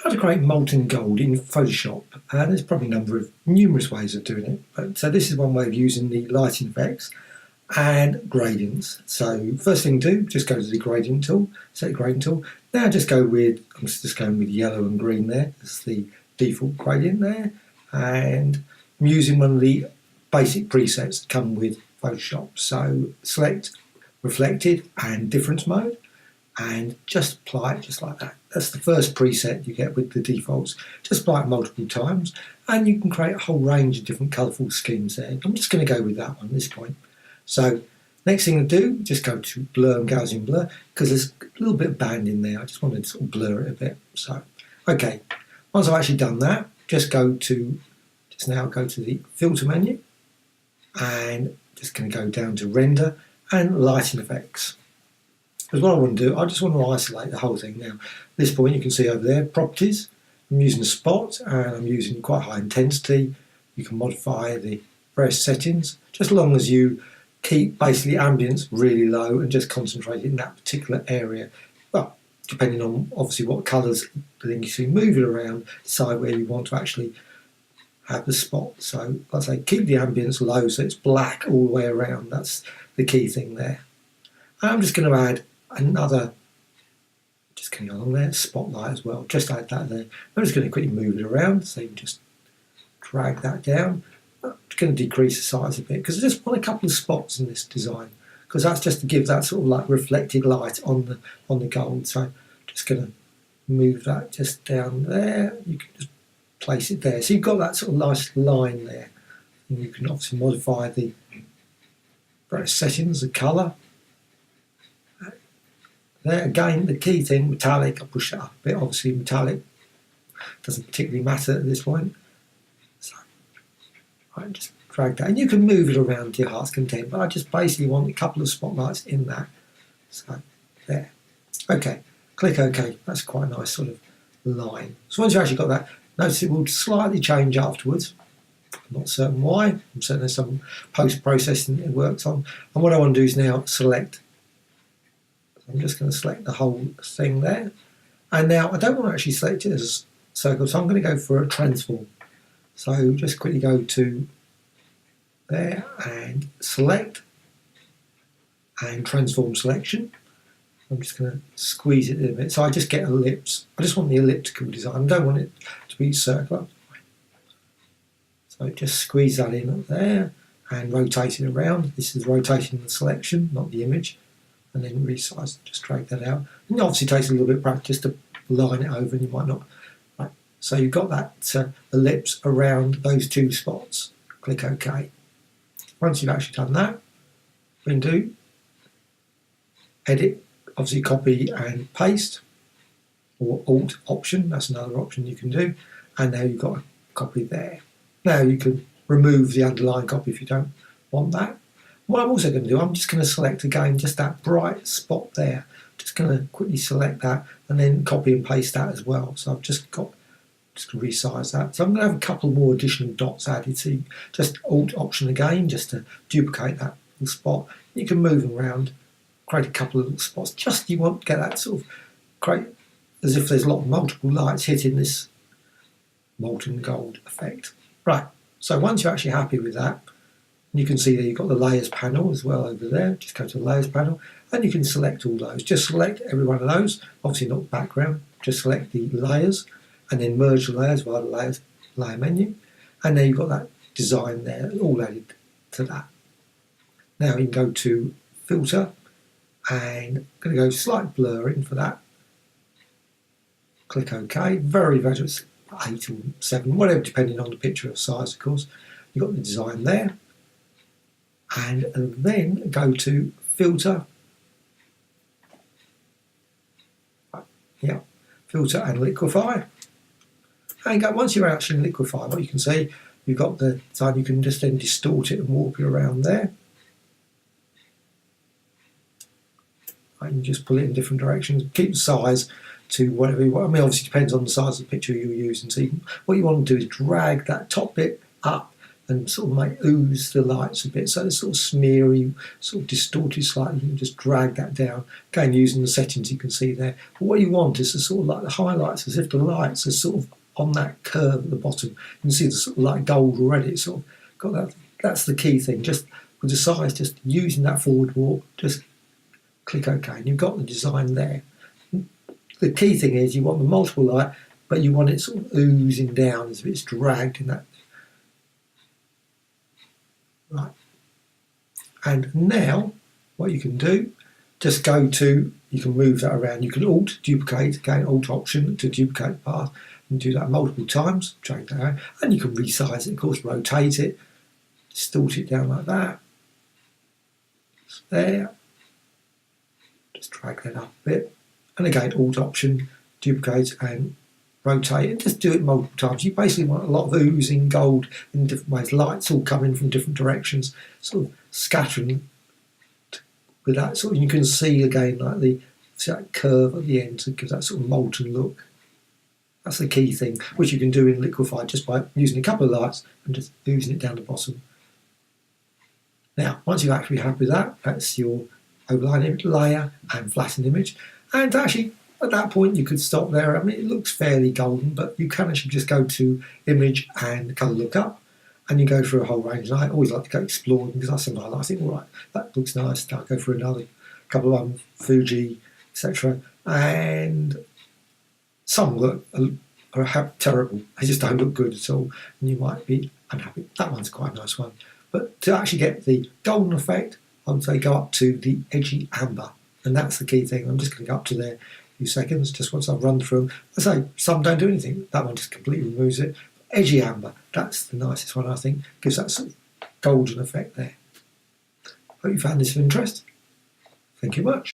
How to create molten gold in Photoshop, and there's probably numerous ways of doing it, but so this is one way of using the lighting effects and gradients. So first thing to do, just go to the gradient tool, set the gradient tool. Now just go with, I'm just going with yellow and green there, that's the default gradient there, and I'm using one of the basic presets that come with Photoshop. So select reflected and difference mode, and just apply it just like that. That's the first preset you get with the defaults. Just apply it multiple times and you can create a whole range of different colourful schemes there. I'm just going to go with that one at this point. So next thing to do, just go to blur and Gaussian blur, because there's a little bit of band in there. I just wanted to sort of blur it a bit. So, okay, once I've actually done that, just now go to the filter menu and just going to go down to render and lighting effects. Because what I want to do, I just want to isolate the whole thing. Now, at this point you can see over there, properties, I'm using a spot and I'm using quite high intensity. You can modify the various settings, just as long as you keep basically ambience really low and just concentrate in that particular area. Well, depending on obviously what colours, then you can move it around, decide where you want to actually have the spot. So, like I say, keep the ambience low so it's black all the way around. That's the key thing there. And I'm just going to add another, just going along there, spotlight as well, just add that there. I'm just going to quickly move it around, so you can just drag that down. I'm just going to decrease the size a bit because I just want a couple of spots in this design, because that's just to give that sort of like reflected light on the gold. So just going to move that just down there. You can just place it there, so you've got that sort of nice line there, and you can obviously modify the various settings, the colour. There again, the key thing, metallic, I'll push that up a bit. Obviously metallic doesn't particularly matter at this point. So I just drag that, and you can move it around to your heart's content, but I just basically want a couple of spotlights in that. So there. Okay, click OK. That's quite a nice sort of line. So once you've actually got that, notice it will slightly change afterwards. I'm not certain why. I'm certain there's some post-processing it works on. And what I want to do is now select. I'm just going to select the whole thing there. And now I don't want to actually select it as a circle, so I'm going to go for a transform. So just quickly go to there and select and transform selection. I'm just going to squeeze it a bit. So I just get ellipse. I just want the elliptical design. I don't want it to be circular. So just squeeze that in up there and rotate it around. This is rotating the selection, not the image. And then resize, just drag that out. And it obviously takes a little bit of practice to line it over, and you might not. Right. So you've got that ellipse around those two spots. Click OK. Once you've actually done that, we can do edit, obviously copy and paste, or Alt Option, that's another option you can do. And now you've got a copy there. Now you can remove the underlying copy if you don't want that. What I'm also going to do, I'm just going to select again just that bright spot there. Just going to quickly select that and then copy and paste that as well. So I've just resize that. So I'm going to have a couple more additional dots added. So just Alt Option again, just to duplicate that little spot. You can move them around, create a couple of little spots. Just you want to get that sort of create as if there's a lot of multiple lights hitting this molten gold effect. Right. So once you're actually happy with that, you can see there you've got the layers panel as well over there. Just go to the layers panel and you can select all those. Just select every one of those, obviously not background, just select the layers and then merge the layers via the layer menu. And there you've got that design there, all added to that. Now you can go to filter and I'm going to go slight blurring for that. Click OK, very 8 or 7, whatever, depending on the picture of size, of course. You've got the design there. And then go to filter, filter and liquify. And once you're actually in liquify, what you can see, you've got the design. You can just then distort it and warp it around there. I can just pull it in different directions. Keep the size to whatever you want. I mean, obviously it depends on the size of the picture you're using. So what you want to do is drag that top bit up and sort of make ooze the lights a bit, so it's sort of smeary, sort of distorted slightly. You can just drag that down, again using the settings you can see there. But what you want is to sort of like the highlights, as if the lights are sort of on that curve at the bottom. You can see the sort of like gold already. It's sort of got that. That's the key thing. Just with the size, just using that forward warp, just click OK, and you've got the design there. The key thing is you want the multiple light, but you want it sort of oozing down as if it's dragged in that. Right. And now what you can do, just go to, you can move that around. You can Alt duplicate, again Alt Option to duplicate the path, and do that multiple times, change that around. And you can resize it, of course, rotate it, distort it down like that. It's there. Just drag that up a bit. And again, Alt Option, duplicate and rotate, and just do it multiple times. You basically want a lot of oozing gold in different ways, lights all coming from different directions, sort of scattering with that sort of, you can see again like see that curve at the end to give that sort of molten look. That's the key thing, which you can do in Liquify just by using a couple of lights and just oozing it down the bottom. Now, once you're actually happy with that, that's your overline image, layer and flattened image. And actually, at that point, you could stop there. I mean, it looks fairly golden, but you can actually just go to Image and Colour Lookup, and you go through a whole range. And I always like to go explore because I sometimes I think, all right, that looks nice. I'll go for another couple of them, Fuji, etc. And some look are terrible. They just don't look good at all, and you might be unhappy. That one's quite a nice one. But to actually get the golden effect, I would say go up to the edgy amber, and that's the key thing. I'm just going to go up to there a few seconds, just once I've run through them. I say some don't do anything. That one just completely removes it. Edgy amber, that's the nicest one, I think. Gives that sort of golden effect there. Hope you found this of interest. Thank you much.